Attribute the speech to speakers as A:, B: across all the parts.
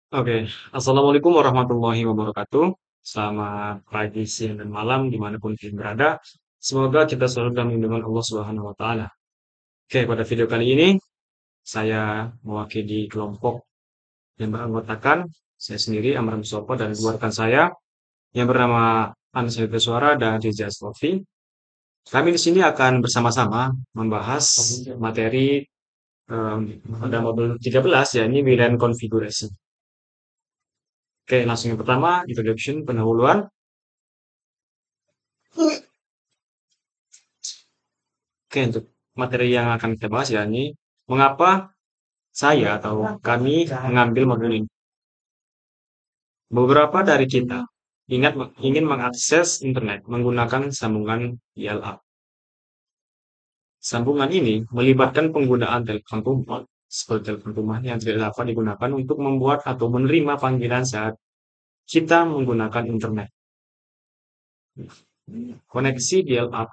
A: Oke, Assalamualaikum warahmatullahi wabarakatuh. Selamat pagi, siang, dan malam dimanapun kita berada. Semoga kita selalu dalam lindungan Allah Subhanahu wa Ta'ala. Oke, pada video kali ini saya mewakili kelompok yang beranggotakan saya sendiri, Amran Mustofa, dan dua rekan saya yang bernama Anas Suara dan Riza Aslofi. Kami di sini akan bersama-sama membahas materi pada modul 13, yakni WLAN konfigurasi. Oke, langsung yang pertama, introduction, pendahuluan. Oke, untuk materi yang akan kita bahas ya ini, mengapa saya atau kami mengambil modul ini. Beberapa dari kita ingin mengakses internet menggunakan sambungan dial-up. Sambungan ini melibatkan penggunaan telepon rumah, seperti telepon rumah yang tidak dapat digunakan untuk membuat atau menerima panggilan saat kita menggunakan internet. Koneksi dial-up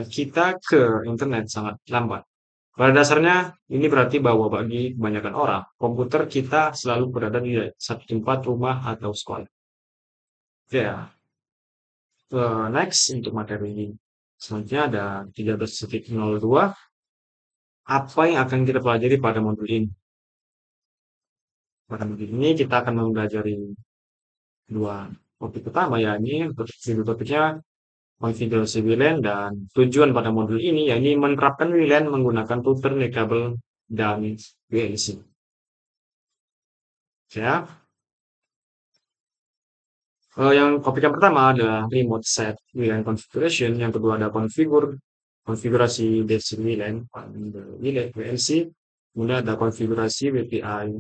A: kita ke internet sangat lambat. Pada dasarnya, ini berarti bahwa bagi kebanyakan orang, komputer kita selalu berada di satu tempat, rumah, atau sekolah. Ya, next untuk materi ini. Selanjutnya ada 13.02. Apa yang akan kita pelajari pada modul ini? Pada modul ini kita akan mempelajari dua topik utama, yakni topiknya konfigurasi WLAN dan tujuan pada modul ini, yakni menerapkan WLAN menggunakan router, kabel, dan VLC. Ya, yang topik yang pertama adalah remote set WLAN configuration, yang kedua ada konfigurasi basic WLAN, VLC, kemudian ada konfigurasi WPI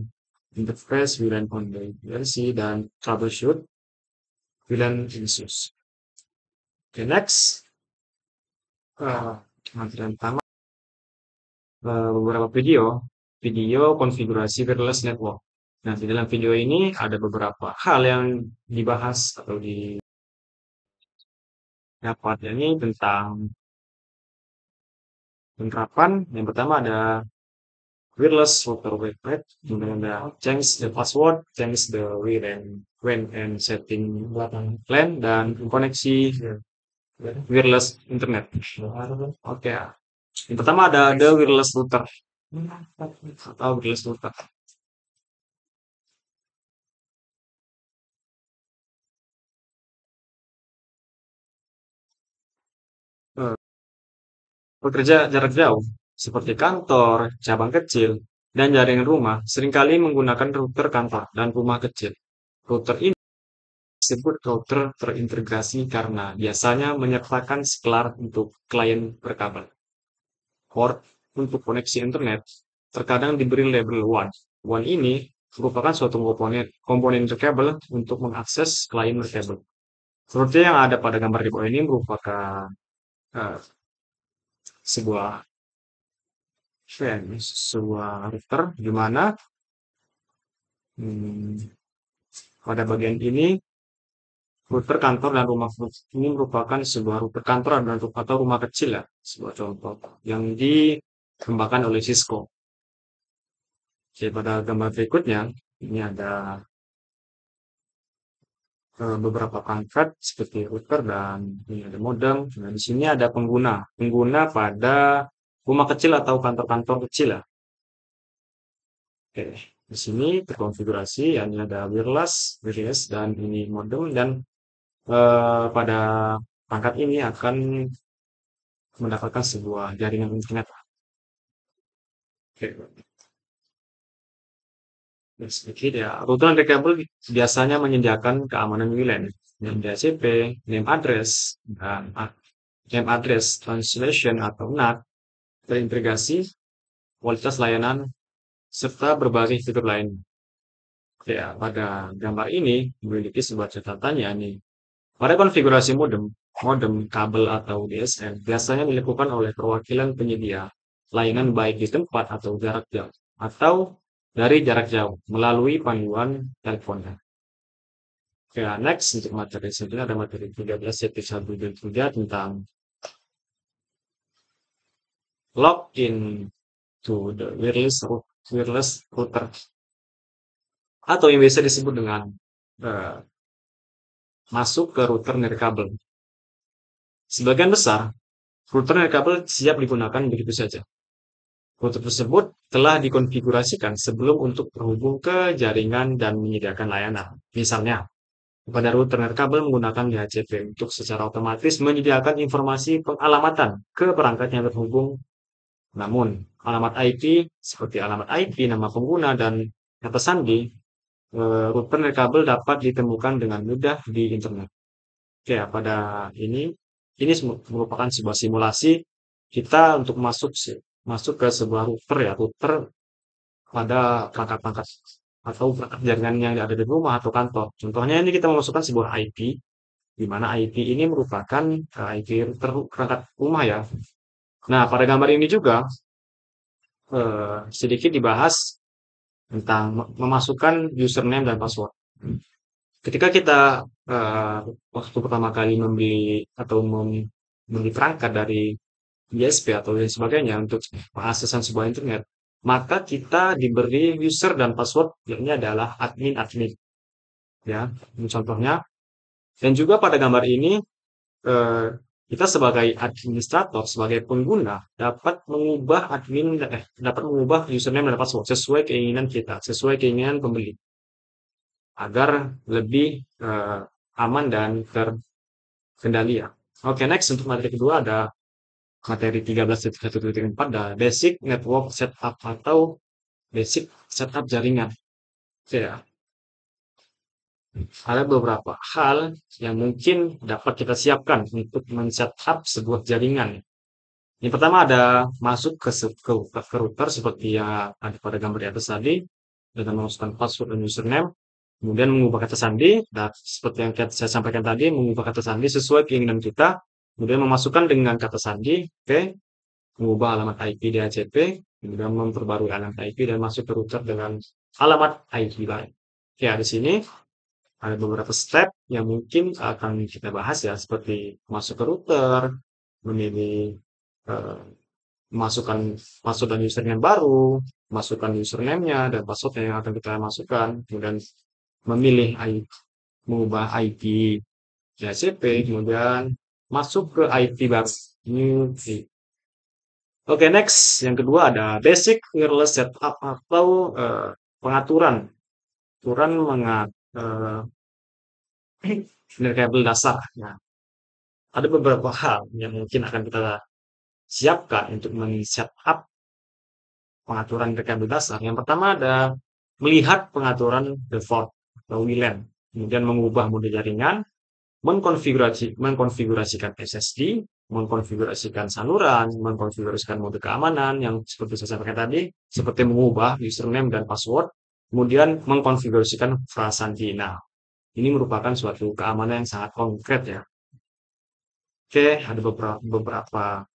A: interface WLAN on the VLC, dan troubleshoot WLAN issues. Oke, next, materi pertama, beberapa video konfigurasi wireless network. Nah, di dalam video ini ada beberapa hal yang dibahas atau didapat, yakni tentang penerapan. Yang pertama ada wireless router website, kemudian ada change the password, change the when and setting plan, dan koneksi wireless internet. Oke, yang pertama ada the wireless router atau wireless router. Eh, Pekerja jarak jauh seperti kantor, cabang kecil, dan jaringan rumah seringkali menggunakan router kantor dan rumah kecil. Router ini disebut router terintegrasi karena biasanya menyertakan sklar untuk klien berkabel. Port untuk koneksi internet terkadang diberi label WAN. WAN ini merupakan suatu komponen interkabel untuk mengakses klien berkabel. Seperti yang ada pada gambar di bawah ini merupakan eh, sebuah router di mana hmm, pada bagian ini router kantor dan rumah ini merupakan sebuah router kantor atau rumah kecil ya, sebuah contoh yang dikembangkan oleh Cisco. Oke, pada gambar berikutnya ini ada beberapa perangkat seperti router dan ini ada modem. Nah, di sini ada pengguna pada rumah kecil atau kantor-kantor kecil ya. Oke, di sini terkonfigurasi, ya, ini ada wireless dan ini modem, dan pada perangkat ini akan mendapatkan sebuah jaringan internet. Oke, sedikit ya. Router dan kabel biasanya menyediakan keamanan WLAN, yang DHCP, name address translation atau NAT, terintegrasi, kualitas layanan, serta berbagai fitur lain. Ya, pada gambar ini memiliki sebuah catatan, ya nih. Pada konfigurasi modem, kabel atau DSL biasanya dilakukan oleh perwakilan penyedia layanan baik di tempat atau jarak jauh atau dari jarak jauh melalui panggilan teleponnya. Oke, next untuk materi selanjutnya ada materi 13.1 tentang login to the wireless router. atau yang biasa disebut dengan eh, masuk ke router nirkabel. Sebagian besar router nirkabel siap digunakan begitu saja. Router tersebut telah dikonfigurasikan sebelum untuk terhubung ke jaringan dan menyediakan layanan. Misalnya, pada router nirkabel menggunakan DHCP untuk secara otomatis menyediakan informasi pengalamatan ke perangkat yang terhubung. Namun, alamat IP seperti alamat IP, nama pengguna, dan kata sandi, router nirkabel dapat ditemukan dengan mudah di internet. Oke, ya, pada ini merupakan sebuah simulasi kita untuk masuk ke sebuah router ya, router pada perangkat-perangkat atau perangkat jaringan yang ada di rumah atau kantor. Contohnya ini kita memasukkan sebuah IP, di mana IP ini merupakan IP router perangkat rumah ya. Nah, pada gambar ini juga sedikit dibahas tentang memasukkan username dan password. Ketika kita waktu pertama kali membeli atau membeli perangkat dari ISP atau lain sebagainya untuk pengaksesan sebuah internet, maka kita diberi user dan password yang ini adalah admin ya. Ini contohnya. Dan juga pada gambar ini eh, kita sebagai administrator, sebagai pengguna dapat mengubah username dan password sesuai keinginan kita, sesuai keinginan pembeli agar lebih aman dan terkendali ya. Oke, next untuk materi kedua ada materi 13.1.4 ada basic network setup atau basic setup jaringan. Oke ya, ada beberapa hal yang mungkin dapat kita siapkan untuk men-setup sebuah jaringan. Yang pertama ada masuk ke router seperti yang ada pada gambar di atas tadi dengan memasukkan password dan username, kemudian mengubah kata sandi, dan seperti yang saya sampaikan tadi, mengubah kata sandi sesuai keinginan kita, kemudian memasukkan dengan kata sandi, oke, mengubah alamat IP DHCP, kemudian memperbarui alamat IP dan masuk ke router dengan alamat IP lain. Oke, di sini ada beberapa step yang mungkin akan kita bahas ya, seperti masuk ke router, memilih eh, masukkan password dan username baru, masukkan username-nya dan password yang akan kita masukkan, kemudian memilih IP, mengubah IP DHCP, kemudian masuk ke IP baru, new IP. Oke, next. Yang kedua ada basic wireless setup atau pengaturan. Aturan kabel dasar. Nah, ada beberapa hal yang mungkin akan kita siapkan untuk men-setup pengaturan kabel dasar. Yang pertama ada melihat pengaturan default atau WLAN, kemudian mengubah mode jaringan, mengkonfigurasikan SSD, mengkonfigurasikan saluran, mengkonfigurasikan mode keamanan yang seperti saya sampaikan tadi, seperti mengubah username dan password, kemudian mengkonfigurasikan prasandi. Nah, ini merupakan suatu keamanan yang sangat konkret ya. Oke, ada beberapa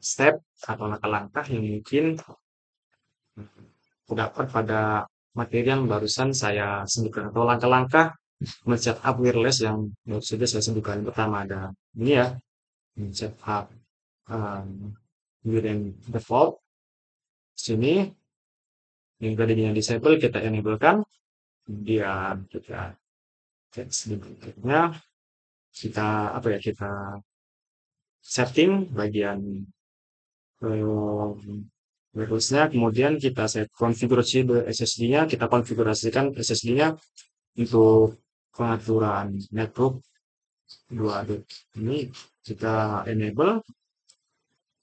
A: step atau langkah-langkah yang mungkin terdapat pada materi yang barusan saya sebutkan atau langkah-langkah men-setup wireless yang baru saja saya sebutkan. Yang pertama ada ini ya, men-setup um, wireless default. Sini yang tadinya disable kita enablekan, kemudian kita cek sedikitnya, kita apa ya, kita setting bagian wirelessnya, kemudian kita set konfigurasi SSD-nya, kita konfigurasikan SSD-nya untuk pengaturan network 2 ini kita enable,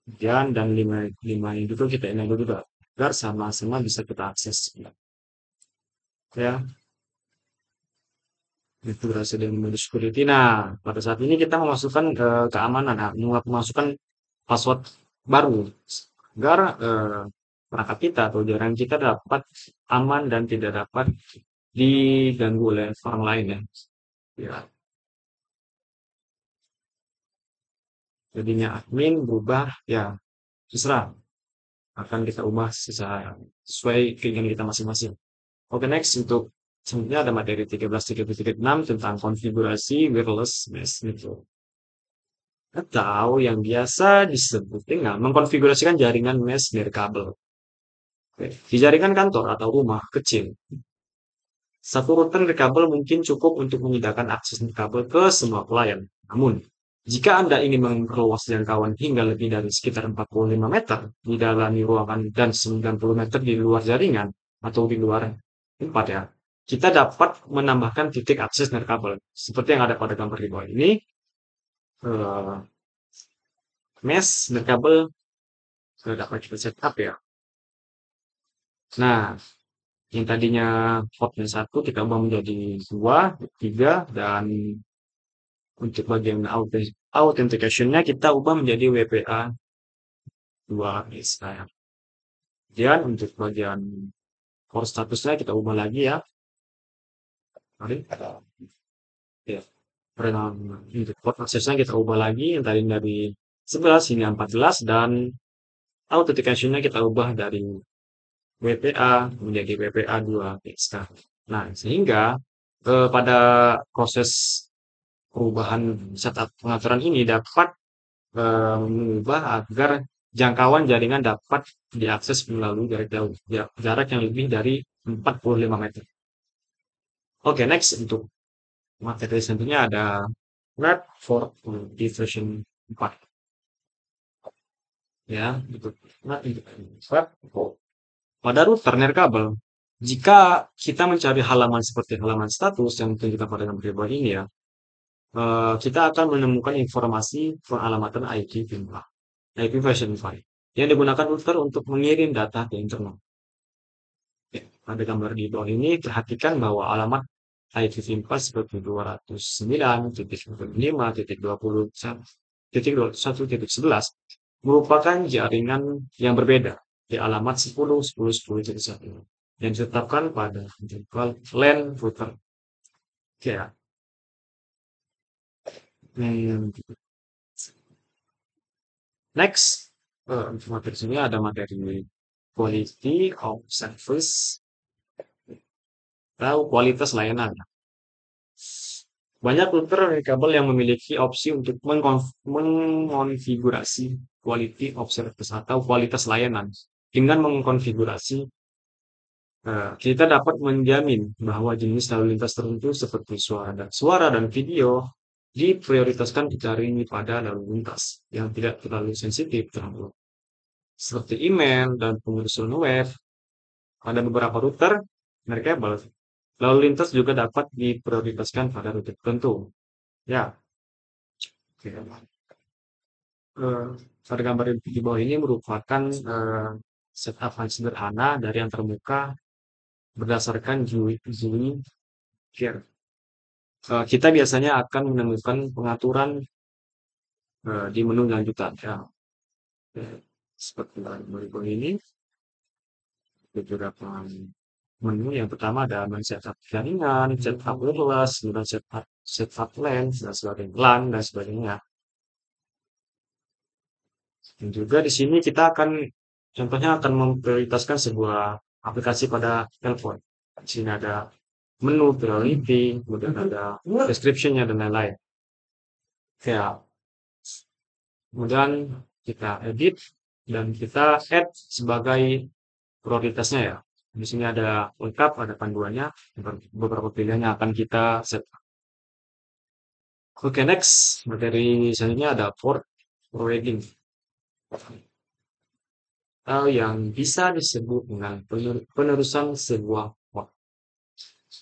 A: dan 5 ini juga kita enable juga agar sama-sama bisa kita akses ya, konfigurasi dan mode security. Nah, pada saat ini kita memasukkan keamanan, memasukkan password baru agar perangkat kita atau jaringan kita dapat aman dan tidak dapat diganggu oleh orang lain ya. Ya, jadinya admin berubah ya, terserah, akan kita ubah sesuai keinginan kita masing-masing. Oke, next untuk selanjutnya ada materi 13.3.6 tentang konfigurasi wireless mesh network atau yang biasa disebut dengan mengkonfigurasikan jaringan mesh nirkabel. Di jaringan kantor atau rumah kecil, satu router nirkabel mungkin cukup untuk memindahkan akses nirkabel ke semua klien. Namun, jika Anda ingin memperluas jangkauan hingga lebih dari sekitar 45 meter di dalam ruangan dan 90 meter di luar jaringan atau di luar tempat ya, kita dapat menambahkan titik akses nirkabel. Seperti yang ada pada gambar di bawah ini, eh, mesh nirkabel dapat kita setup ya. Nah, yang tadinya portnya satu kita ubah menjadi dua, tiga, dan untuk bagian authentication-nya kita ubah menjadi WPA 2 misalnya. Kemudian untuk bagian port statusnya kita ubah lagi ya. Mari. Ya. Untuk port aksesnya kita ubah lagi yang tadi dari 11 hingga 14 dan authentication-nya kita ubah dari WPA menjadi WPA 2 Nah, sehingga pada proses perubahan setup pengaturan ini dapat mengubah agar jangkauan jaringan dapat diakses melalui jarak yang lebih dari 45 meter. Oke, next untuk materi selanjutnya ada Wrap for di version 4. Ya, untuk Wrap pada router nirkabel. Jika kita mencari halaman seperti halaman status yang kita pada gambar bawah ini ya, kita akan menemukan informasi pengalamatan IP VIM4, IP version 5, yang digunakan router untuk mengirim data ke internet. Ya, pada gambar di bawah ini perhatikan bahwa alamat IP VIM4 seperti 209.5.20.1.11 merupakan jaringan yang berbeda di alamat 10.10.10.1 yang ditetapkan pada interval LAN router. Ya. Next, materi sini ada materi quality of service atau kualitas layanan. Banyak router kabel yang memiliki opsi untuk mengonfigurasi quality of service atau kualitas layanan. Dengan mengkonfigurasi, kita dapat menjamin bahwa jenis lalu lintas tertentu seperti suara dan video diprioritaskan dijaring pada lalu lintas yang tidak terlalu sensitif terhadap seperti email dan pengurusan web. Pada beberapa router nirkabel, lalu lintas juga dapat diprioritaskan pada rute tertentu. Ya, oke. Pada gambar di bawah ini merupakan setup sederhana dari yang terbuka berdasarkan GUI Care. Kita biasanya akan menemukan pengaturan di menu lanjutan. Ya. Seperti gambar ini, beberapa menu yang pertama ada setup jaringan, setup wireless, kemudian setup LAN, dan sebagainya, LAN dan sebagainya. Dan juga di sini kita akan contohnya akan memprioritaskan sebuah aplikasi pada telepon. Di sini ada menu priority, kemudian ada description-nya dan lain-lain. Ya, kemudian kita edit dan kita add sebagai prioritasnya ya. Di sini ada lengkap, ada panduannya, beberapa pilihan yang akan kita set. Oke, next materi selanjutnya ada port forwarding atau yang bisa disebut dengan penerusan sebuah port.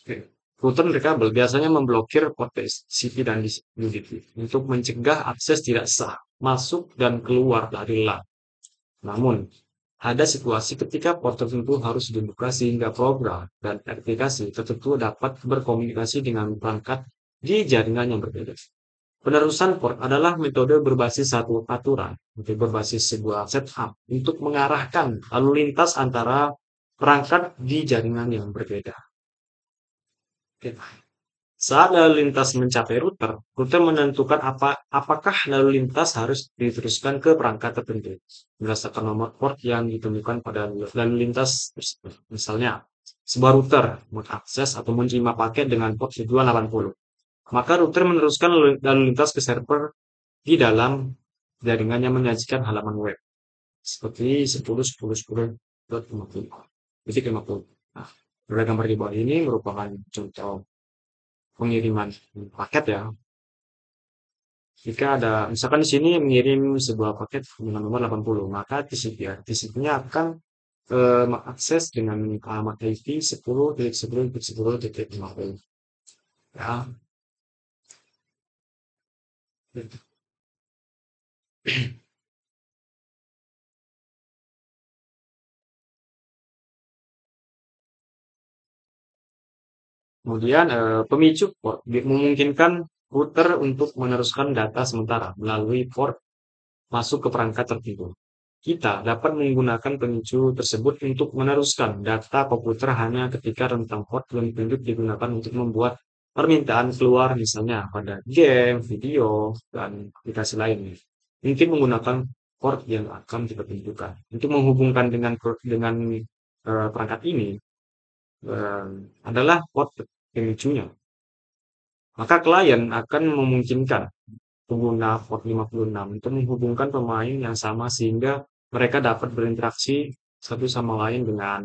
A: Oke. Router nirkabel biasanya memblokir port TCP dan UDP untuk mencegah akses tidak sah masuk dan keluar dari LAN. Namun, ada situasi ketika port tertentu harus dibuka sehingga program dan aplikasi tertentu dapat berkomunikasi dengan perangkat di jaringan yang berbeda. Penerusan port adalah metode berbasis satu aturan, berbasis sebuah setup untuk mengarahkan lalu lintas antara perangkat di jaringan yang berbeda. Saat lalu lintas mencapai router menentukan apakah lalu lintas harus diteruskan ke perangkat tertentu berdasarkan nomor port yang ditemukan pada lalu lintas tersebut. Misalnya, sebuah router mengakses atau menerima paket dengan port 280. Maka router meneruskan lalu lintas ke server di dalam jaringan yang menyajikan halaman web seperti 10.10.10 50. Nah, pada gambar di bawah ini merupakan contoh pengiriman paket ya. Jika ada, misalkan di sini mengirim sebuah paket dengan nomor 80, maka TCP-nya akan mengakses dengan alamat IP 10.10.10.50. Ya. Kemudian pemicu port memungkinkan router untuk meneruskan data sementara melalui port masuk ke perangkat tertentu. Kita dapat menggunakan pemicu tersebut untuk meneruskan data komputer hanya ketika rentang port yang ditunjuk digunakan untuk membuat permintaan keluar misalnya pada game, video, dan aplikasi lainnya. Mungkin menggunakan port yang akan kita tentukan. Untuk menghubungkan dengan perangkat ini eh, adalah port pemicunya. Maka klien akan memungkinkan pengguna port 56 untuk menghubungkan pemain yang sama sehingga mereka dapat berinteraksi satu sama lain dengan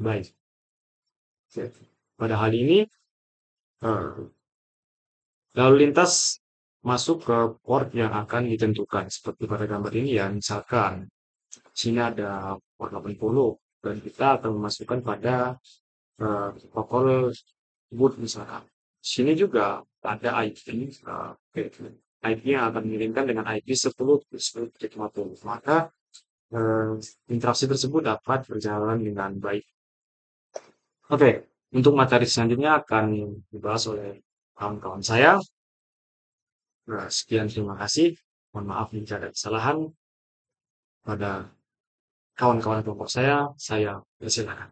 A: baik. Pada hal ini, eh, lalu lintas masuk ke port yang akan ditentukan. Seperti pada gambar ini ya, misalkan sini ada port 80 dan kita akan memasukkan pada protokol boot misalkan. Sini juga ada IP, IP yang akan mengirimkan dengan IP 10.10.50. Maka interaksi tersebut dapat berjalan dengan baik. Oke, untuk materi selanjutnya akan dibahas oleh kawan-kawan saya. Nah, sekian, terima kasih. Mohon maaf jika ada kesalahan pada kawan-kawan kelompok saya persilakan.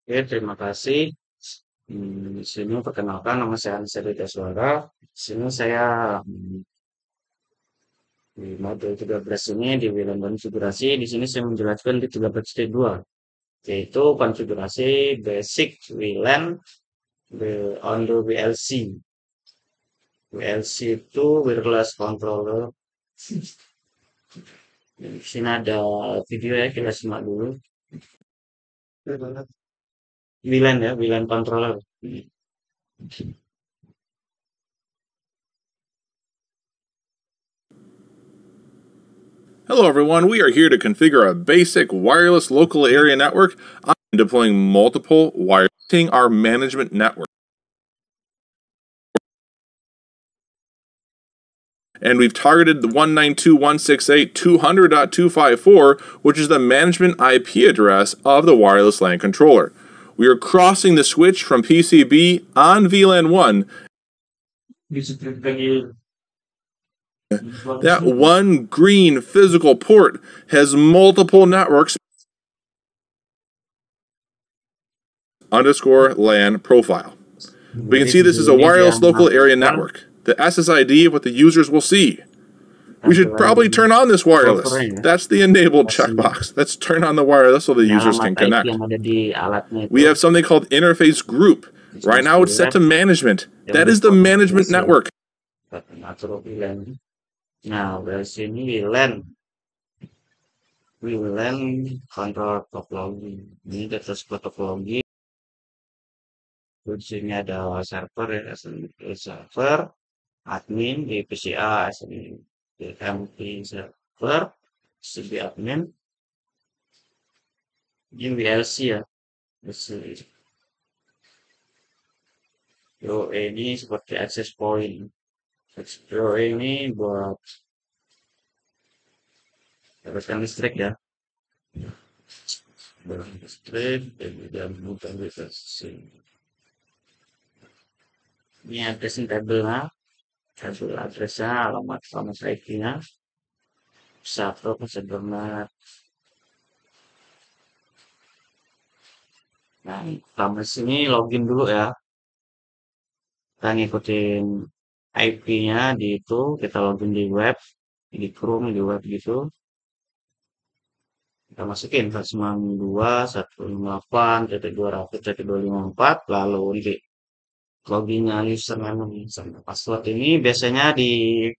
A: Oke, terima kasih. Di sini perkenalkan nama saya Ansari Suara. Di sini saya di modul 13 ini di WLAN konfigurasi. Di sini saya menjelaskan di 13.2 yaitu konfigurasi basic WLAN on the WLC. WLC itu wireless controller. Di sini ada video ya, kita simak dulu. WLAN ya, WLAN controller.
B: Hello everyone, we are here to configure a basic wireless local area network and deploying multiple wires to our management network. And we've targeted the 192.168.200.254, which is the management IP address of the wireless LAN controller. We are crossing the switch from PCB on VLAN 1. That one green physical port has multiple networks _LAN profile. We can see this is a wireless local area network. The SSID of what the users will see. We should probably turn on this wireless. That's the enabled checkbox. Let's turn on the wireless so the users can connect. We have something called interface group. Right now it's set to management. That is the management network.
A: Nah, dari sini WLAN control topologi. Ini data topologi. Di sini ada server ya, server, admin di PCA, di MP server, CB admin, di WLC ya. Yo, ini seperti access point. Explore ini buat dapatkan listrik ya, listrik dan bukan bisa ini addressing tabelnya, tabel addressnya, alamat IP-nya, satu prosedurnya. Nah, pertama sini login dulu ya, kita ngikutin IP-nya di itu, kita login di web, di Chrome, di web gitu. Kita masukin 192.168.200.254, lalu di loginnya username sama password ini biasanya di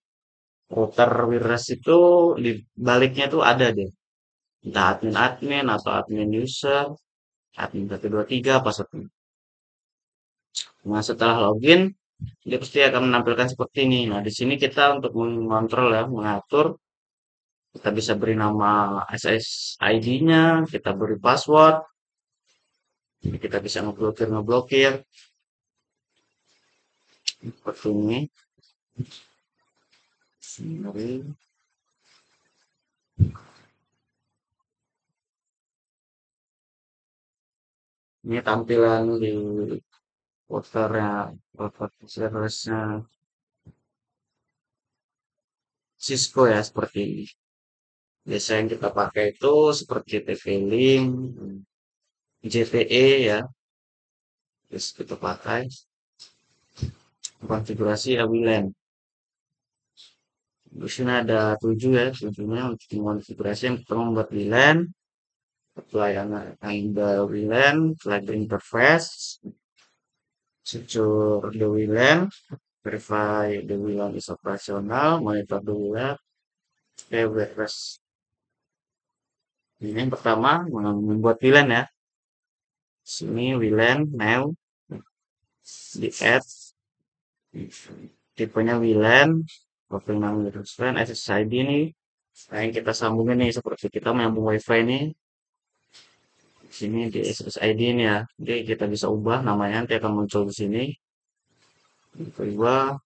A: Router wireless itu di baliknya tuh ada deh. Entah admin-admin atau admin user, admin 123 apa satu. Nah, setelah login, dia pasti akan menampilkan seperti ini. Nah, di sini kita untuk mengontrol ya, mengatur, kita bisa beri nama SSID-nya, kita beri password, jadi kita bisa ngeblokir seperti ini. Ini tampilan di routernya, router service-nya Cisco ya, seperti ini. Biasa yang kita pakai itu seperti TP-Link, JTE ya, terus kita pakai konfigurasi WLAN. Di sini ada 7 ya, 7-nya untuk konfigurasi. Yang pertama membuat WLAN, pelayanan the WLAN, flag the interface, secure the WLAN, verify the WLAN is operational, monitor the WLAN, WebRes. Ini yang pertama membuat WLAN ya. Sini WLAN now di add tipenya WLAN, profil nama WLAN, SSID ini. Nah, yang kita sambungin nih seperti kita menyambung WiFi ini. Di sini di SSID ini ya. Jadi kita bisa ubah namanya, nanti akan muncul di sini. Ubah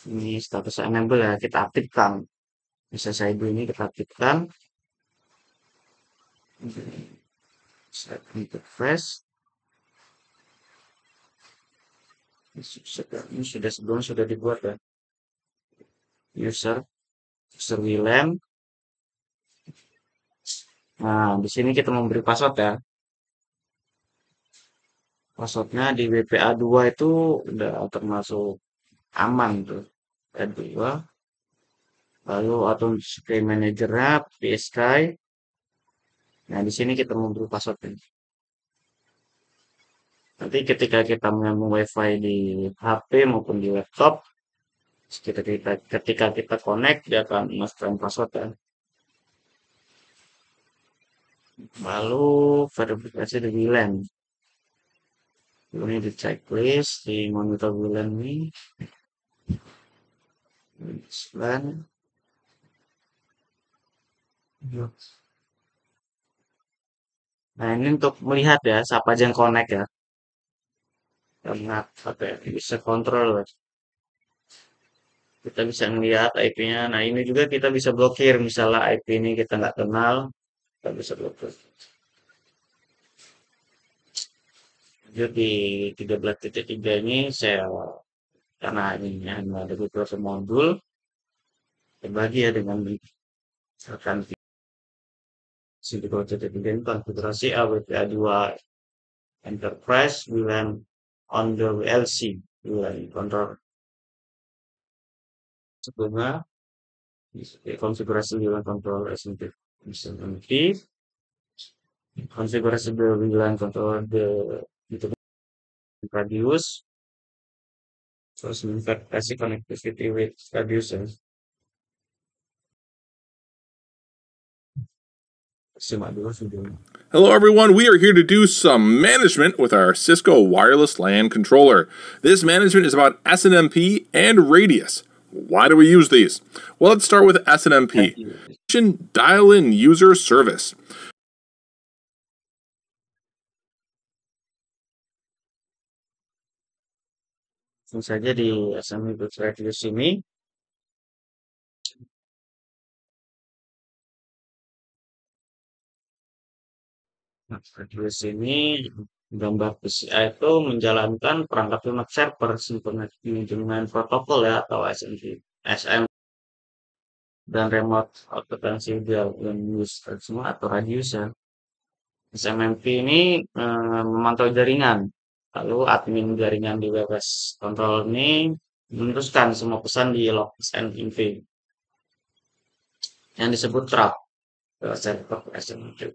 A: ini status enable ya, kita aktifkan. SSID ini kita aktifkan. Set interface. Ini sudah sebelum sudah dibuat ya. User WLAN. Nah, di sini kita memberi password ya. Passwordnya di WPA2 itu udah termasuk aman tuh. WPA2. Lalu atau Sky Manager-nya PSky. Nah, di sini kita memberi password ini. Nanti ketika kita menyambung WiFi di HP maupun di laptop, ketika kita connect, dia akan memasukkan password ya. Lalu verifikasi di WLAN. Ini di checklist di monitor WLAN ini. WLAN. Nah, ini untuk melihat ya, siapa aja yang connect ya. Karena apa ya, bisa kontrol. Kita bisa melihat IP-nya. Nah, ini juga kita bisa blokir. Misalnya IP ini kita nggak kenal, kita bisa blokir. Lanjut di 13.3 ini saya karena ini hanya ada beberapa modul terbagi ya dengan rekan sini 13.3 ini konfigurasi AWPA2 Enterprise WLAN on the WLC WLAN control. Sebelumnya konfigurasi WLAN control SMPTE, konfigurasi WLAN control the radius, terus verifikasi connectivity with radius. Simak dulu videonya.
B: Hello everyone, we are here to do some management with our Cisco Wireless LAN controller. This management is about SNMP and Radius. Why do we use these? Well, let's start with SNMP. Dial-in user service.
A: Langsung saja di SNMP Radius ini. Nah, Radius ini gambar PCI itu menjalankan perangkat lunak server Synchronous Management Protocol ya atau SM dan remote occupancy dial-in user semua atau radius ya. SMMP ini memantau jaringan. Lalu admin jaringan di WebOS Control ini meneruskan semua pesan di log SNMP yang disebut trap ke server SMMP.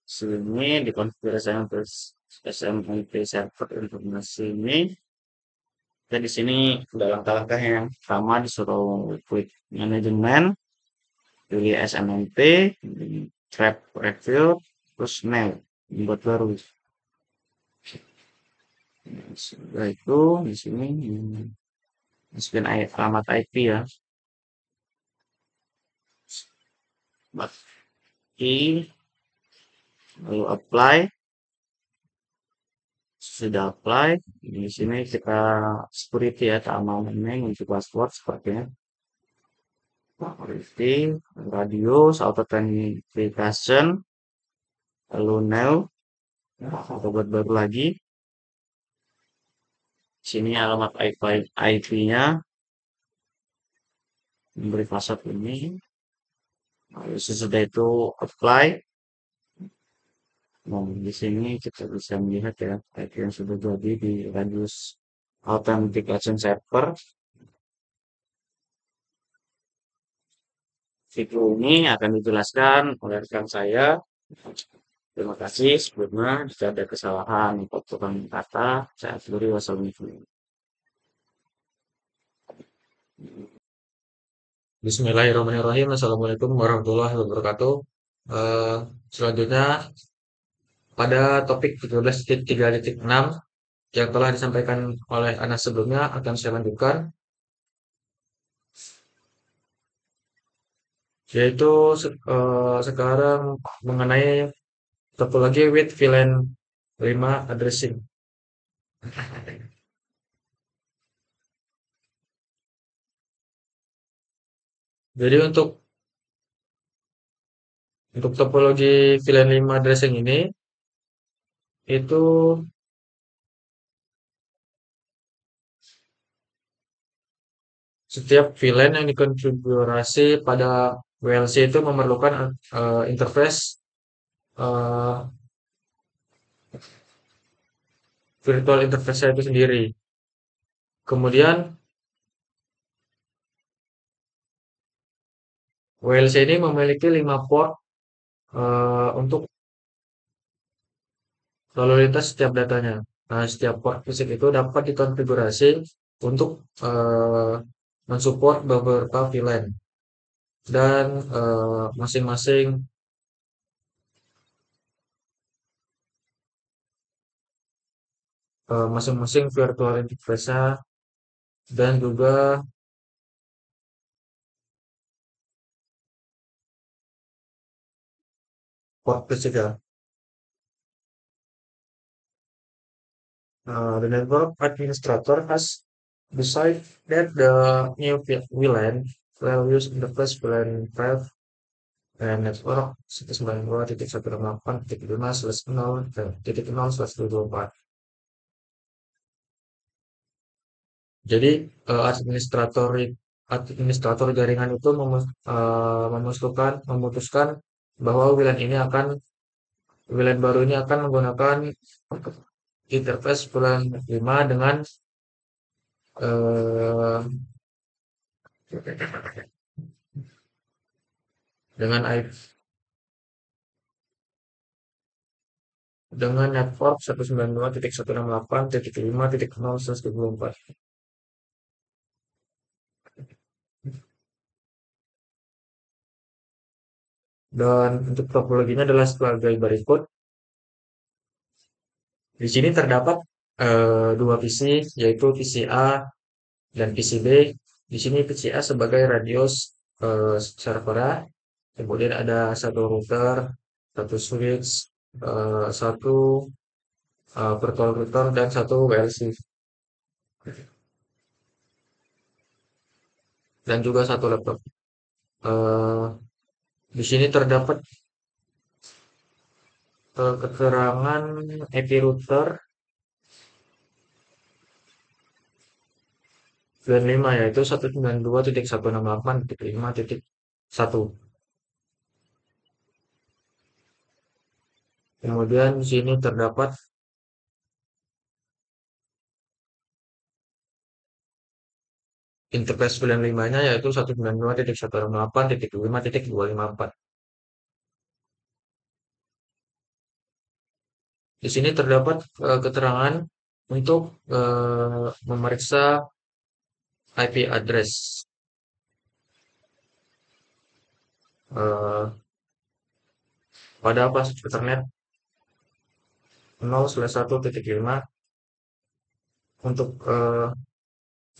A: Sini dikonfigurasikan terus SMIP server informasi ini. Dan di sini udah langkah-langkah yang pertama disuruh klik manajemen, pilih SMMP, trap review, terus mail, buat baru. Setelah itu di sini masukin alamat IP ya, I, lalu apply. Sudah apply, di sini kita security ya, keamanan untuk password sepertinya. Security, radius, authentication, lalu now, atau buat baru lagi. Sini alamat IP-nya, memberi password ini. Lalu sesudah itu apply. Nah, di sini kita bisa melihat ya IP yang sudah jadi di radius authentication server. Video ini akan dijelaskan oleh rekan saya. Terima kasih sebelumnya. Jika ada kesalahan potongan kata, saya akhiri. Wassalamualaikum. Bismillahirrahmanirrahim. Assalamualaikum warahmatullahi wabarakatuh. Eh, Selanjutnya pada topik 13.3.6 yang telah disampaikan oleh Anas sebelumnya akan saya lanjutkan, yaitu sekarang mengenai topologi with VLAN 5 addressing. Jadi untuk topologi VLAN 5 addressing ini itu setiap VLAN yang dikonfigurasi pada WLC itu memerlukan interface eh, virtual interface itu sendiri. Kemudian WLC ini memiliki 5 port untuk lalu lintas setiap datanya. Nah, setiap port fisik itu dapat dikonfigurasi untuk mensupport beberapa VLAN dan masing-masing virtual interface dan juga port fisik ya. The network administrator has decided that the new VLAN will use interface VLAN 5 and network 192.168.5/0.0/24. Jadi administrator jaringan itu memutuskan bahwa VLAN baru ini akan menggunakan interface VLAN 5 eh, dengan IP dengan network 192.168.5.0/24. Dan untuk topologinya adalah sebagai berikut. Di sini terdapat dua PC, yaitu PC A dan PC B. Di sini PC A sebagai radius server, kemudian ada satu router, satu switch, satu virtual router, dan satu WLC. Dan juga satu laptop. Di sini terdapat keterangan IP router VLAN 5 yaitu 192.168.5.1. Kemudian di sini terdapat interface VLAN 5-nya yaitu 192.168.5.254. Di sini terdapat keterangan untuk memeriksa IP address. Pada pasca Ethernet 0/1.5 untuk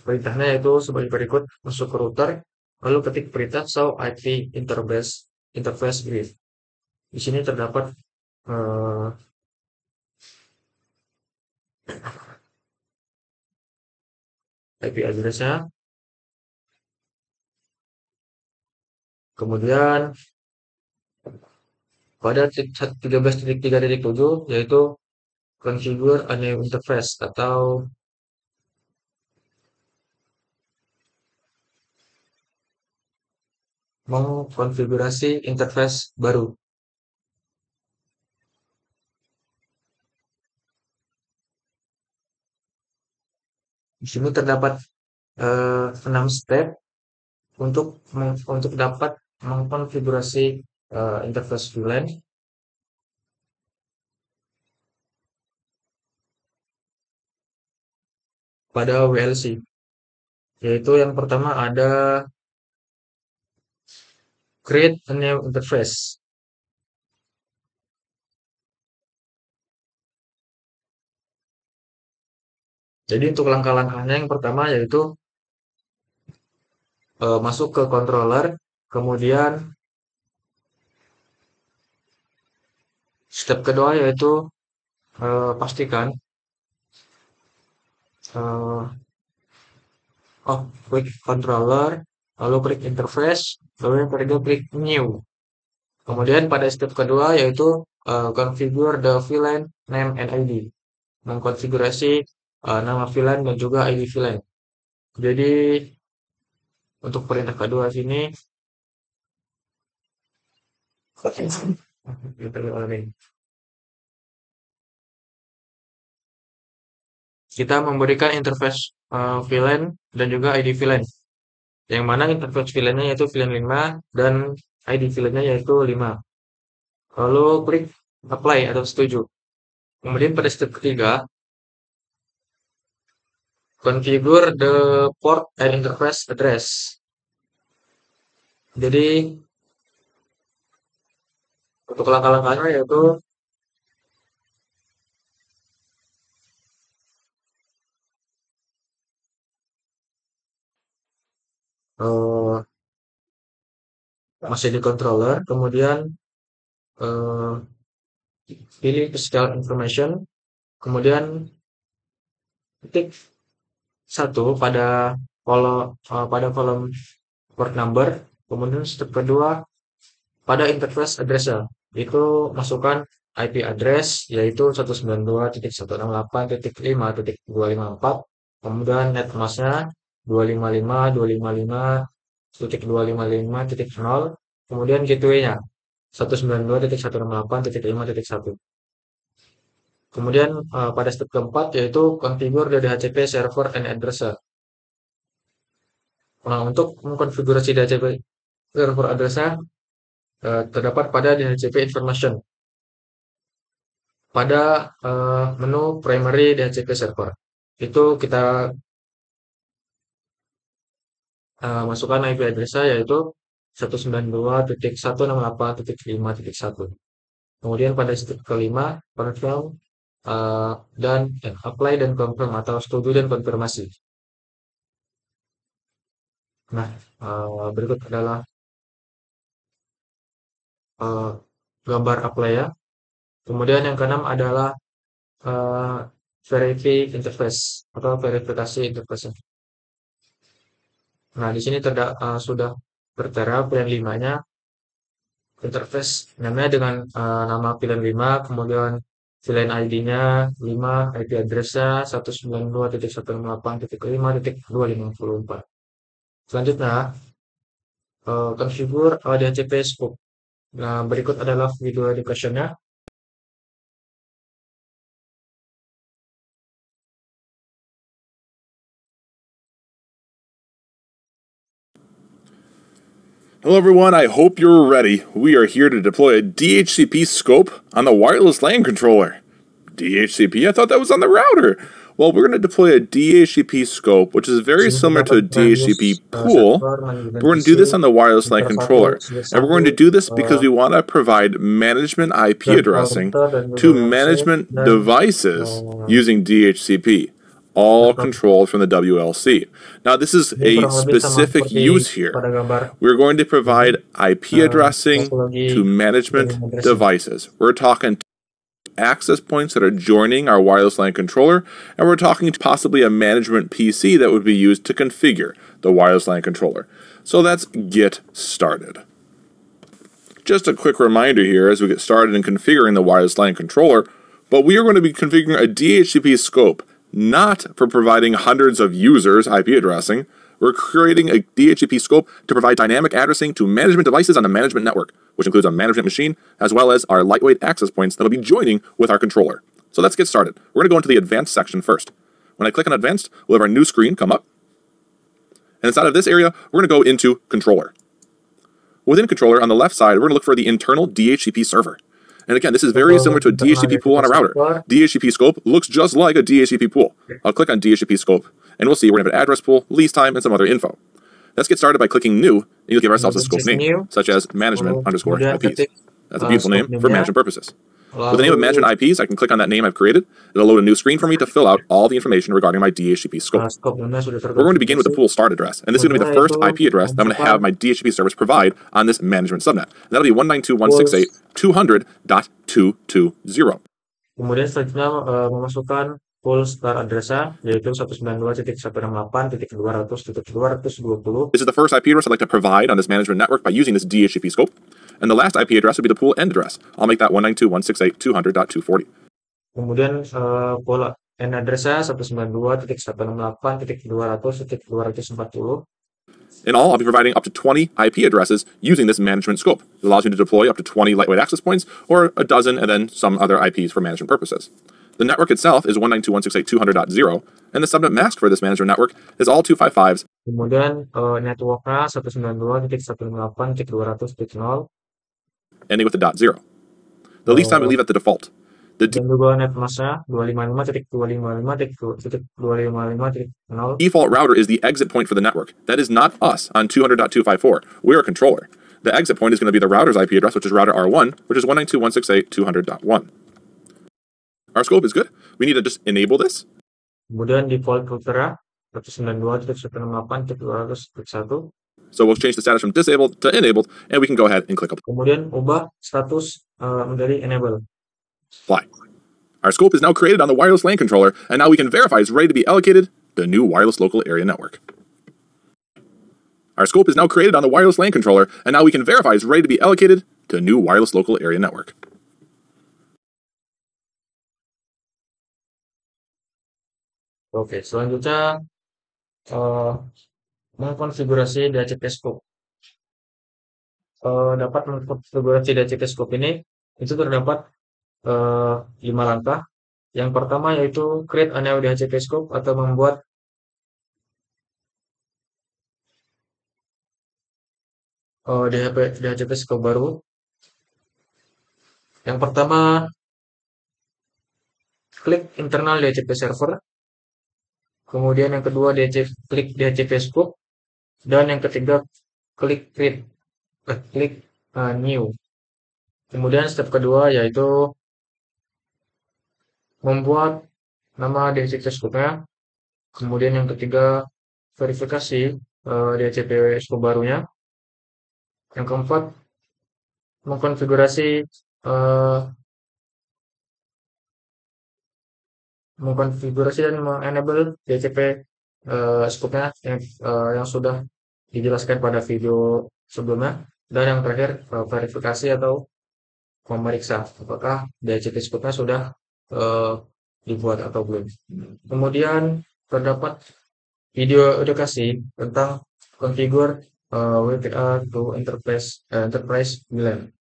A: perintahnya yaitu sebagai berikut: masuk ke router, lalu ketik perintah show IP interface grid. Di sini terdapat IP address-nya. Kemudian pada 13.3.7 yaitu configure a new interface atau mengkonfigurasi interface baru. Di sini terdapat 6 step untuk dapat mengkonfigurasi interface VLAN. Pada WLC, yaitu yang pertama ada create a new interface. Jadi untuk langkah-langkahnya yang pertama yaitu masuk ke controller, kemudian step kedua yaitu pastikan klik controller, lalu klik interface, lalu yang ketiga klik new. Kemudian pada step kedua yaitu configure the VLAN name and ID, mengkonfigurasi nama VLAN dan juga ID VLAN. Jadi untuk perintah kedua sini kita memberikan interface VLAN dan juga ID VLAN. Yang mana interface VLAN-nya yaitu VLAN 5 dan ID VLAN-nya yaitu 5. Lalu klik apply atau setuju. Kemudian pada step ketiga, configure the port and interface address. Jadi untuk langkah-langkahnya yaitu masih di controller, kemudian pilih physical information, kemudian ketik 1 pada kolom port number, kemudian step kedua pada interface address-nya itu masukkan IP address yaitu 192.168.5.254, kemudian net mask-nya 255.255.255.0, kemudian gateway-nya 192.168.5.1. Kemudian pada step keempat yaitu configure the DHCP server and address-nya. Nah, untuk mengkonfigurasi DHCP server address-nya terdapat pada DHCP information pada menu primary DHCP server. Itu kita masukkan IP address-nya yaitu 192.168.5.1. Kemudian pada step kelima confirm dan apply dan confirm atau setuju dan konfirmasi. Nah, berikut adalah gambar apply ya. Kemudian yang keenam adalah verify interface atau verifikasi interface. Nah, di sini sudah tertera VLAN 5-nya, interface namanya dengan nama VLAN 5, kemudian VLAN ID-nya 5, IP address-nya 192.168.5.254. Selanjutnya, configure DHCP scope. Nah, berikut adalah video education-nya.
B: Hello everyone, I hope you're ready. We are here to deploy a DHCP scope on the wireless LAN controller. DHCP? I thought that was on the router. Well, we're going to deploy a DHCP scope, which is very
A: Sini
B: similar to a
A: terdapat radius
B: DHCP pool.
A: sektor manajemen
B: We're going to do this
A: PC,
B: on the wireless LAN controller.
A: interface sudah
B: And we're going to do this because we want to provide management IP
A: dan
B: addressing
A: router dan
B: to
A: juga website
B: management
A: dan
B: devices using DHCP, all controlled from the WLC. Now, this is
A: ini
B: a
A: kurang lebih sama
B: specific
A: seperti
B: use here.
A: pada gambar
B: We're going to provide IP addressing
A: topologi
B: to management
A: jaringan addressing.
B: devices. We're talking access points that are joining our wireless LAN controller, and we're talking to possibly a management PC that would be used to configure the wireless LAN controller. So let's get started. Just a quick reminder here as we get started in configuring the wireless LAN controller, but we are going to be configuring a DHCP scope, not for providing hundreds of users IP addressing. We're creating a DHCP scope to provide dynamic addressing to management devices on the management network, which includes a management machine, as well as our lightweight access points that will be joining with our controller. So let's get started. We're going to go into the advanced section first. When I click on advanced, we'll have our new screen come up. And inside of this area, we're going to go into controller. Within controller, on the left side, we're going to look for the internal DHCP server. And again, this is very similar to a DHCP pool on a router. DHCP scope looks just like a DHCP pool. I'll click on DHCP scope, and we'll see we're going to have an address pool, lease time, and some other info. Let's get started by clicking new, and you'll give ourselves a scope name, such as management_IPs. That's a beautiful name for management purposes. With the name of management IPs, I can click on that name I've created. It'll load a new screen for me to fill out all the information regarding my DHCP scope. We're going to begin with the pool start address, and this is going to be the first IP address that I'm going to have my DHCP service provide on this management subnet. That'll be 192.168.200.220.
A: Kemudian selanjutnya memasukkan pool start address-nya, yaitu 192.168.200.220.
B: This is the first IP address I'd like to provide on this management network by using this DHCP scope. And the last IP address would be the pool end address. I'll make that 192.168.200.240.
A: Kemudian pool end address-nya 192.168.200.200.240.
B: In all, I'll be providing up to 20 IP addresses using this management scope. It allows me to deploy up to 20 lightweight access points, or a dozen, and then some other IPs for management purposes. The network itself is 192.168.200.0, and the subnet mask for this management network is all 255s.
A: Kemudian network-nya 192.168.200.0.
B: Ending with the .0. The lease time we leave at the default.
A: Dan juga netmask-nya 255.255.255.0.
B: Default router is the exit point for the network. That is not us on 200.254. We're a controller. The exit point is going to be the router's IP address, which is router R1, which is 192.168.200.1. Our scope is good. We need to just enable this.
A: Kemudian default router 192.168.200.1.
B: So we'll change the status from disabled to enabled, and we can go ahead and click apply.
A: Kemudian ubah status menjadi enable.
B: Apply. Our scope is now created on the wireless LAN controller, and now we can verify it's ready to be allocated to the new wireless local area network. Our scope is now created on the wireless LAN controller, and now we can verify it's ready to be allocated to the new wireless local area network.
A: Oke, selanjutnya mengkonfigurasi DHCP scope. Dapat mengkonfigurasi DHCP scope ini itu terdapat 5 langkah. Yang pertama yaitu create a new DHCP scope atau membuat DHCP scope baru. Yang pertama klik internal DHCP server. Kemudian yang kedua klik DHCP scope, dan yang ketiga klik create, klik new. Kemudian step kedua yaitu membuat nama DHCP scope-nya. Kemudian yang ketiga verifikasi DHCP scope barunya. Yang keempat mengkonfigurasi dan mengenable DHCP scope-nya yang sudah dijelaskan pada video sebelumnya. Dan yang terakhir verifikasi atau memeriksa apakah DHCP scope-nya sudah dibuat atau belum. Kemudian terdapat video edukasi tentang configure WPA to enterprise VLAN.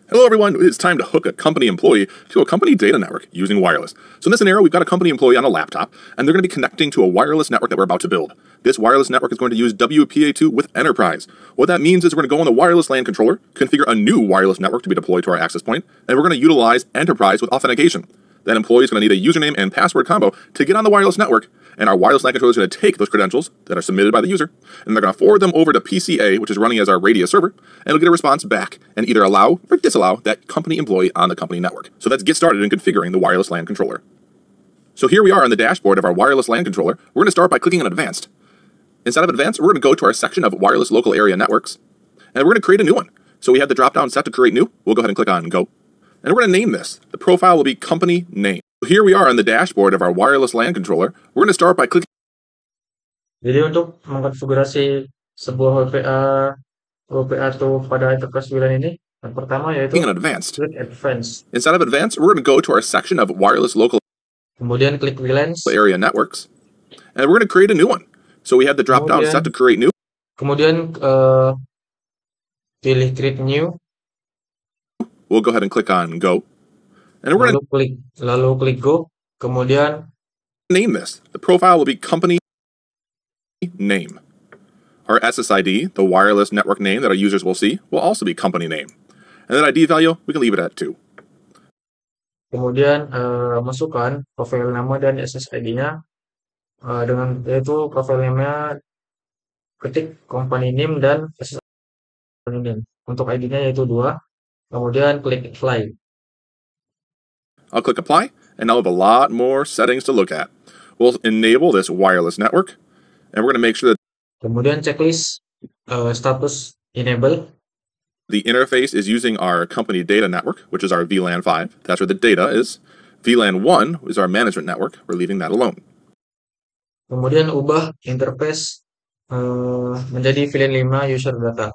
B: Hello everyone, it's time to hook a company employee to a company data network using wireless. So in this scenario, we've got a company employee on a laptop, and they're going to be connecting to a wireless network that we're about to build. This wireless network is going to use WPA2 with Enterprise. What that means is we're going to go on the wireless LAN controller, configure a new wireless network to be deployed to our access point, and we're going to utilize Enterprise with authentication. That employee is going to need a username and password combo to get on the wireless network, and our wireless LAN controller is going to take those credentials that are submitted by the user, and they're going to forward them over to PCA, which is running as our Radius server, and it'll get a response back and either allow or disallow that company employee on the company network. So let's get started in configuring the wireless LAN controller. So here we are on the dashboard of our wireless LAN controller. We're going to start by clicking on Advanced. Inside of Advanced, we're going to go to our section of Wireless Local Area Networks, and we're going to create a new one. So we have the drop-down set to create new. We'll go ahead and click on Go. And we're going to name this. The profile will be company name. Here we are on the dashboard of our wireless LAN controller. We're going to start by clicking.
A: Jadi untuk mengkonfigurasi sebuah WPA atau pada enterprise VLAN ini, yang pertama yaitu
B: on Advanced.
A: klik Advanced.
B: Inside of Advanced, we're going to go to our section of Wireless Local
A: Kemudian klik VLANs.
B: Area Networks, and we're going to create a new one. So we have the drop-down set to create new.
A: Kemudian pilih Create New.
B: We'll go ahead and click on Go. And we're going
A: to klik Go. Kemudian
B: name this. The profile will be company name. Our SSID, the wireless network name that our users will see, will also be company name. And that ID value, we can leave it at 2.
A: Kemudian masukkan profil nama dan SSID-nya dengan yaitu profil namanya ketik company name dan SSID name. Untuk ID-nya yaitu 2. Kemudian klik Apply.
B: I'll click Apply, and I'll have a lot more settings to look at. We'll enable this wireless network, and we're going to make sure that
A: kemudian checklist status enable.
B: The interface is using our company data network, which is our VLAN 5. That's where the data is. VLAN 1 is our management network. We're leaving that alone.
A: Kemudian ubah interface menjadi VLAN 5 user data.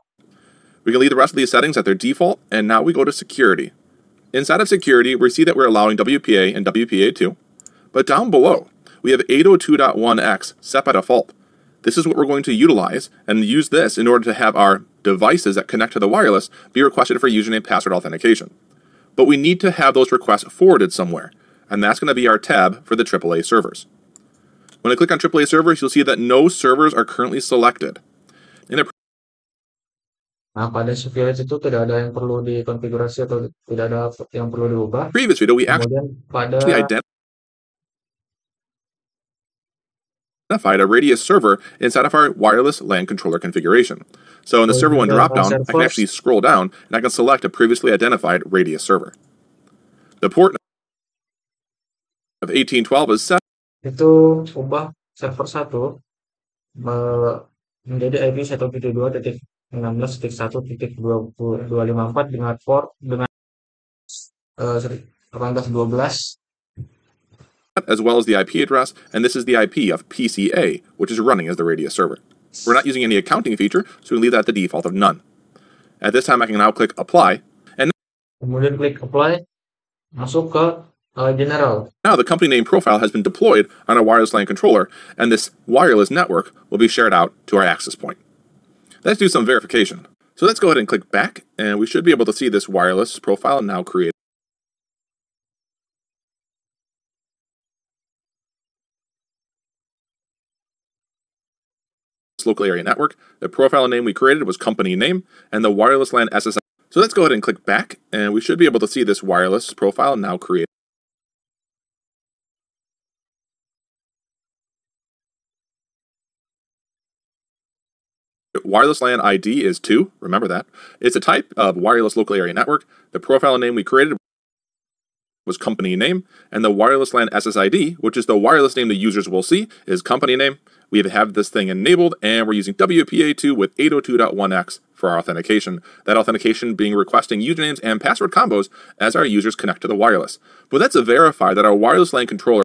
B: We can leave the rest of these settings at their default, and now we go to security. Inside of security, we see that we're allowing WPA and WPA2, but down below, we have 802.1x set by default. This is what we're going to utilize and use this in order to have our devices that connect to the wireless be requested for username password authentication. But we need to have those requests forwarded somewhere, and that's going to be our tab for the AAA servers. When I click on AAA servers, you'll see that no servers are currently selected.
A: Nah, pada VLAN itu tidak ada yang perlu dikonfigurasi atau tidak ada yang perlu diubah.
B: Previous video, we actually identified a Radius server inside of our wireless LAN controller configuration. So in the server one dropdown, I can actually scroll down and I can select a previously identified Radius server. The port of 1812 is set.
A: Itu ubah server 1 menjadi IP 1.2.16.1.254 dengan port dengan 1812.
B: As well as the IP address, and this is the IP of PCA, which is running as the Radius server. We're not using any accounting feature, so we leave that at the default of none. At this time, I can now click Apply, and
A: kemudian klik Apply, masuk ke General.
B: Now the company name profile has been deployed on a wireless LAN controller, and this wireless network will be shared out to our access point. Let's do some verification. So let's go ahead and click back, and we should be able to see this wireless profile now created. Local area network. The profile name we created was company name, and the wireless LAN SSID. So let's go ahead and click back, and we should be able to see this wireless profile now created. Wireless LAN ID is 2, remember that. It's a type of wireless local area network. The profile name we created was company name, and the wireless LAN SSID, which is the wireless name the users will see, is company name. We have this thing enabled, and we're using WPA2 with 802.1x for our authentication. That authentication being requesting usernames and password combos as our users connect to the wireless. But that's to verify that our wireless LAN controller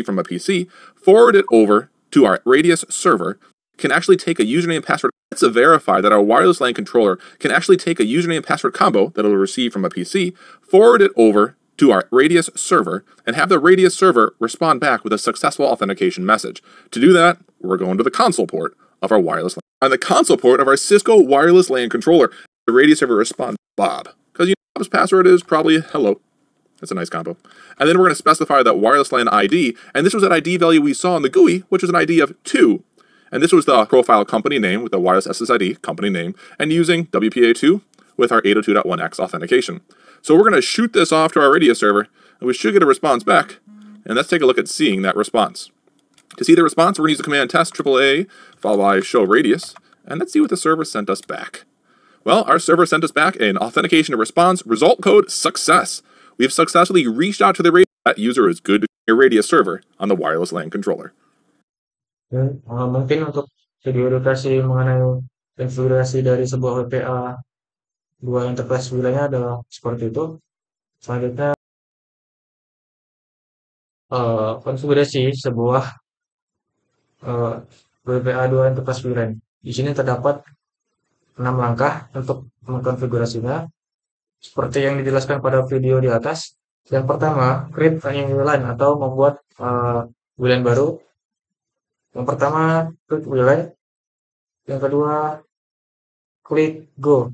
B: from a PC, forward it over to our Radius server, can actually take a username and password. Let's verify that our wireless LAN controller can actually take a username and password combo that it'll receive from a PC, forward it over to our Radius server and have the Radius server respond back with a successful authentication message. To do that, we're going to the console port of our wireless LAN. On the console port of our Cisco wireless LAN controller, the Radius server responds Bob, because Bob's password is probably hello. That's a nice combo. And then we're going to specify that wireless LAN ID, and this was that ID value we saw in the GUI, which was an ID of 2. And this was the profile company name with the wireless SSID company name, and using WPA2 with our 802.1x authentication. So we're going to shoot this off to our Radius server, and we should get a response back. And let's take a look at seeing that response. To see the response, we're going to use the command test AAA followed by show radius, and let's see what the server sent us back. Well, our server sent us back an authentication response result code success. We have successfully reached out to the Radius. That user is good to your Radius server on the wireless LAN controller.
A: Mungkin untuk video edukasi mengenai konfigurasi dari sebuah WPA 2 enterprise wilayahnya adalah seperti itu. Selanjutnya konfigurasi sebuah WPA 2 enterprise wilayah. Di sini terdapat 6 langkah untuk mengkonfigurasinya seperti yang dijelaskan pada video di atas. Yang pertama, create a new WLAN atau membuat WLAN baru. Yang pertama, klik WLAN. Yang kedua, klik go.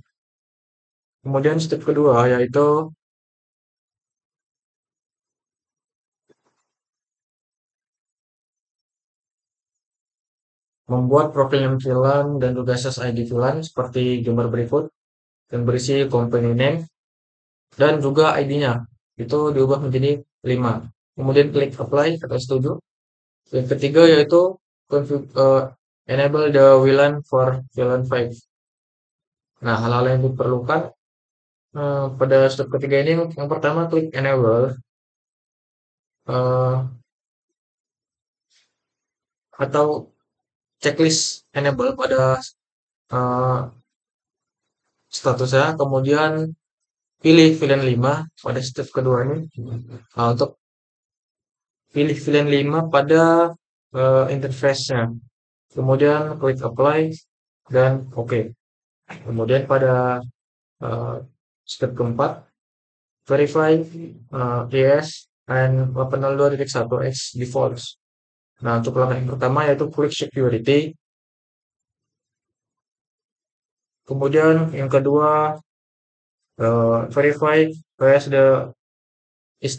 A: Kemudian step kedua yaitu membuat profil name VLAN dan juga SSID VLAN seperti gambar berikut yang berisi company name dan juga ID-nya. Itu diubah menjadi 5. Kemudian klik apply atau setuju. Yang ketiga yaitu enable the WLAN for VLAN 5. Nah, hal-hal yang diperlukan pada step ketiga ini, yang pertama klik enable atau checklist enable pada statusnya, kemudian pilih VLAN 5 pada step kedua ini. Nah, untuk pilih VLAN 5 pada interface-nya, kemudian klik apply dan OK. Kemudian pada step keempat, verify yes and 802.1x defaults. Nah, untuk langkah yang pertama yaitu klik security. Kemudian yang kedua, verify is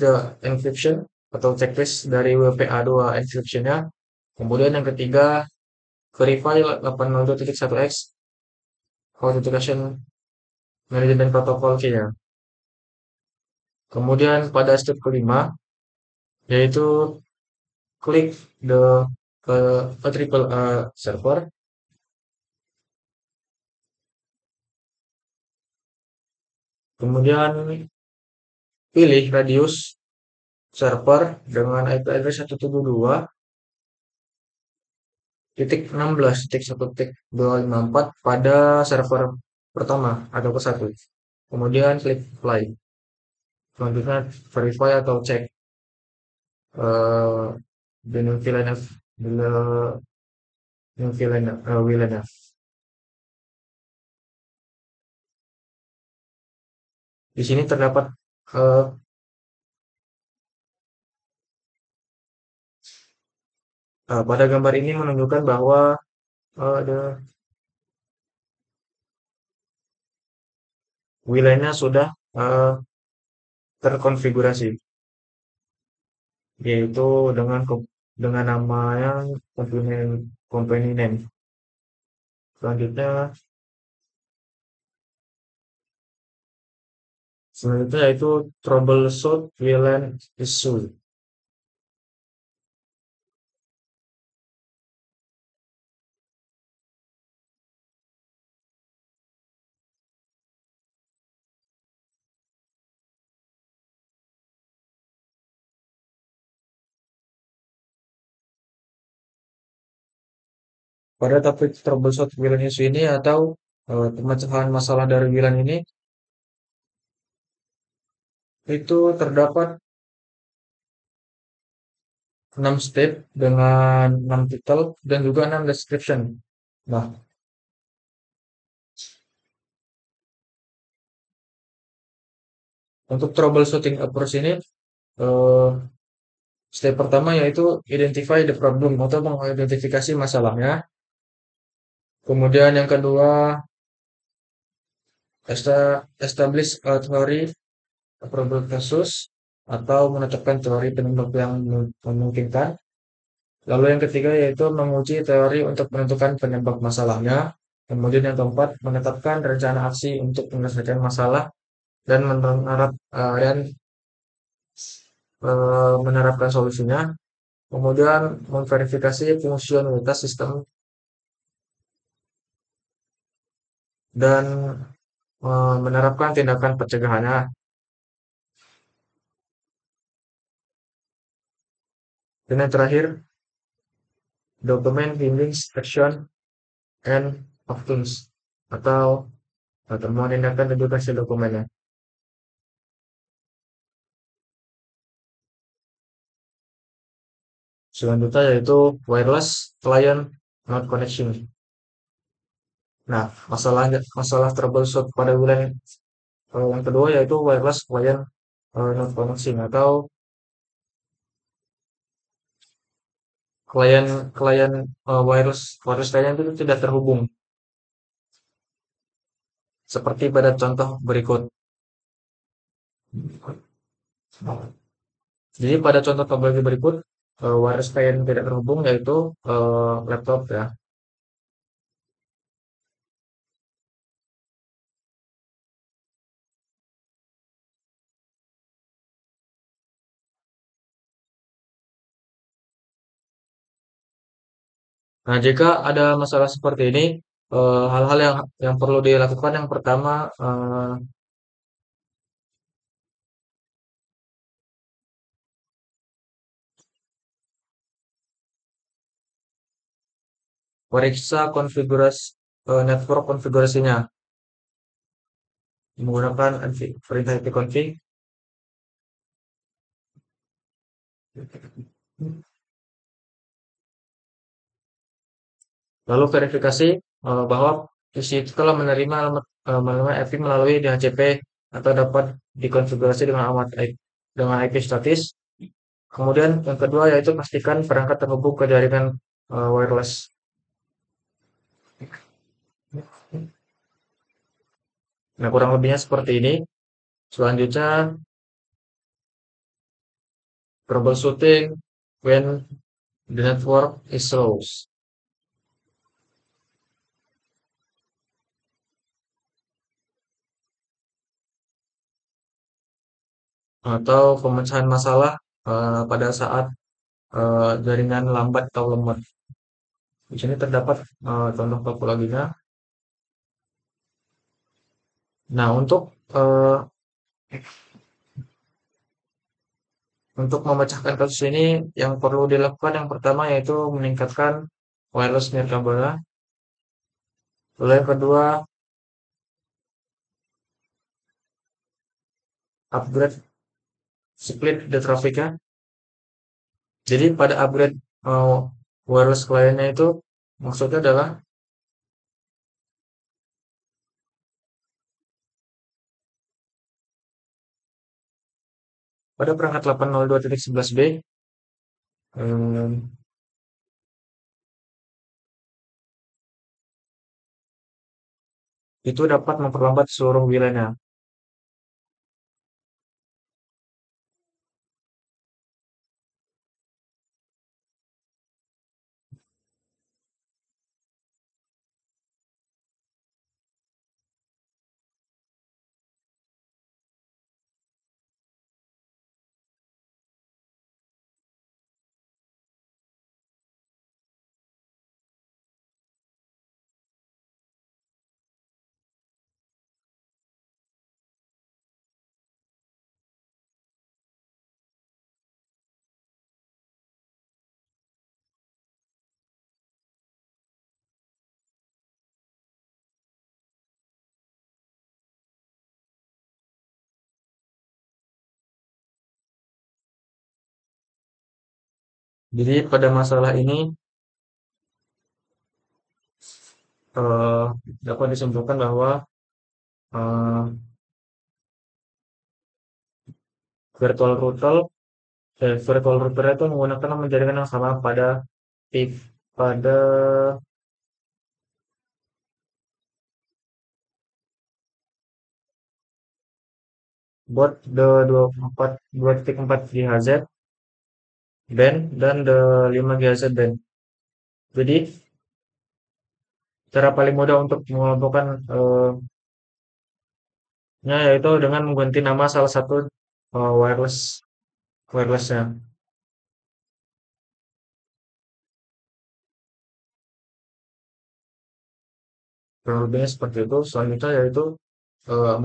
A: the encryption atau checklist dari WPA2 encryption-nya. Kemudian yang ketiga, verify 802.1x authentication management protocol key-nya. Kemudian pada step kelima yaitu klik the triple server. Kemudian pilih radius server dengan IP address 172.16.1.254 pada server pertama atau ke-1. Kemudian klik apply. Selanjutnya verify atau cek dengan VLAN. Di sini terdapat pada gambar ini menunjukkan bahwa ada WLAN-nya sudah terkonfigurasi, yaitu dengan nama yang company name. Selanjutnya yaitu troubleshoot WLAN issue. Pada topik troubleshoot WLAN issue ini atau pemecahan masalah dari WLAN ini, itu terdapat 6 step dengan 6 title dan juga 6 description. Nah,
C: Untuk troubleshooting approach ini, eh, step pertama yaitu identify the problem atau mengidentifikasi masalahnya. Kemudian yang kedua, establish a theory problem kasus atau menetapkan teori penyebab yang memungkinkan. Lalu yang ketiga yaitu menguji teori untuk menentukan penyebab masalahnya. Kemudian yang keempat, menetapkan rencana aksi untuk menyelesaikan masalah dan menerapkan solusinya. Kemudian memverifikasi fungsionalitas sistem dan menerapkan tindakan pencegahannya. Dan yang terakhir, document findings, action, and outcomes atau temuan tindakan dan juga hasil dokumennya. Selanjutnya yaitu wireless client not connection. Nah, masalah troubleshoot pada wilayah yang kedua yaitu wireless client not connection atau klien klien wireless client itu tidak terhubung. Seperti pada contoh berikut. Jadi pada contoh topologi berikut, wireless client tidak terhubung yaitu laptop ya. Nah, jika ada masalah seperti ini, hal-hal yang perlu dilakukan yang pertama, periksa konfigurasi network konfigurasinya menggunakan perintah ipconfig. Lalu verifikasi bahwa PC itu telah menerima alamat IP melalui DHCP atau dapat dikonfigurasi dengan IP statis. Kemudian yang kedua yaitu pastikan perangkat terhubung ke jaringan wireless. Nah, kurang lebihnya seperti ini. Selanjutnya, troubleshooting when the network is slow atau pemecahan masalah pada saat jaringan lambat atau lemot. Di sini terdapat contoh topologinya. Nah, uh, untuk memecahkan kasus ini yang perlu dilakukan yang pertama yaitu meningkatkan wireless nirkabelnya. Lalu yang kedua, upgrade split the trafficnya. Jadi pada upgrade wireless kliennya itu maksudnya adalah pada perangkat 802.11b itu dapat memperlambat seluruh wilayahnya. Jadi pada masalah ini eh, dapat disimpulkan bahwa eh, virtual router, virtual router itu menggunakan nama jaringan yang sama pada pada buat the 2.4 GHz band dan the 5 GHz band. Jadi cara paling mudah untuk mengelompokkan nya yaitu dengan mengganti nama salah satu wirelessnya. Kurang lebihnya seperti itu. Selanjutnya yaitu eh,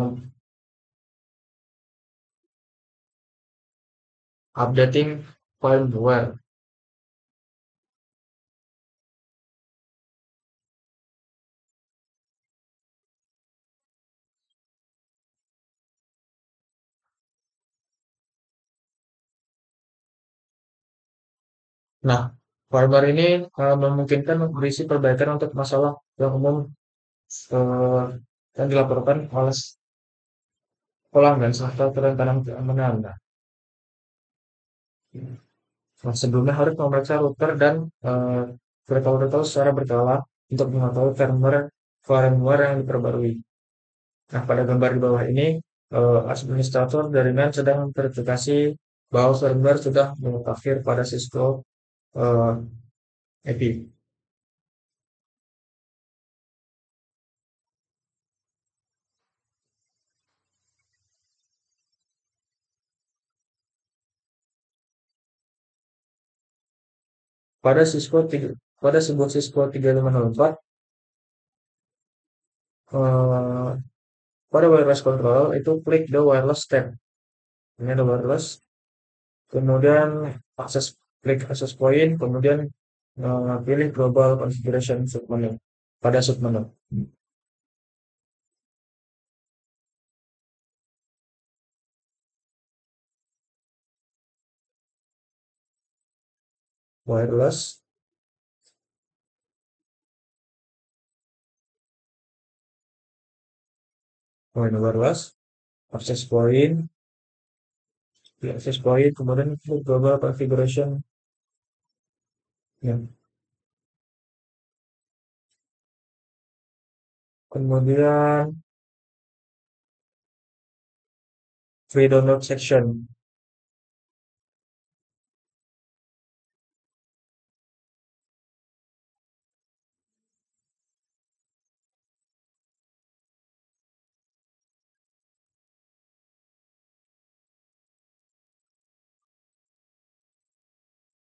C: updating firmware. Nah, firmware ini memungkinkan berisi perbaikan untuk masalah yang umum eh, yang dilaporkan oleh pelanggan serta kerentanan keamanan. Nah, sebelumnya harus memeriksa router dan virtual secara berkala untuk mengetahui firmware yang diperbarui. Nah, pada gambar di bawah ini, administrator jaringan sedang memverifikasi bahwa firmware sudah mutakhir pada Cisco eh, API. Pada sebuah Cisco 3504, eh, pada wireless control itu klik the wireless tab. Ini ada wireless, kemudian klik access point, kemudian pilih global configuration submenu pada submenu. Wireless, wireless, access point, kemudian klik global configuration. Ya. Kemudian free download section.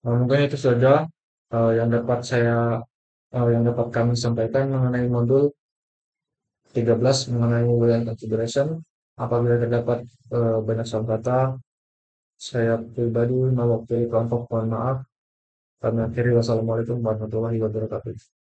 C: Nah, mungkin itu saja yang dapat kami sampaikan mengenai modul 13 mengenai WLAN configuration. Apabila terdapat banyak salah kata, saya pribadi mewakili kelompok mohon maaf. Kami akhiri wassalamualaikum warahmatullahi wabarakatuh.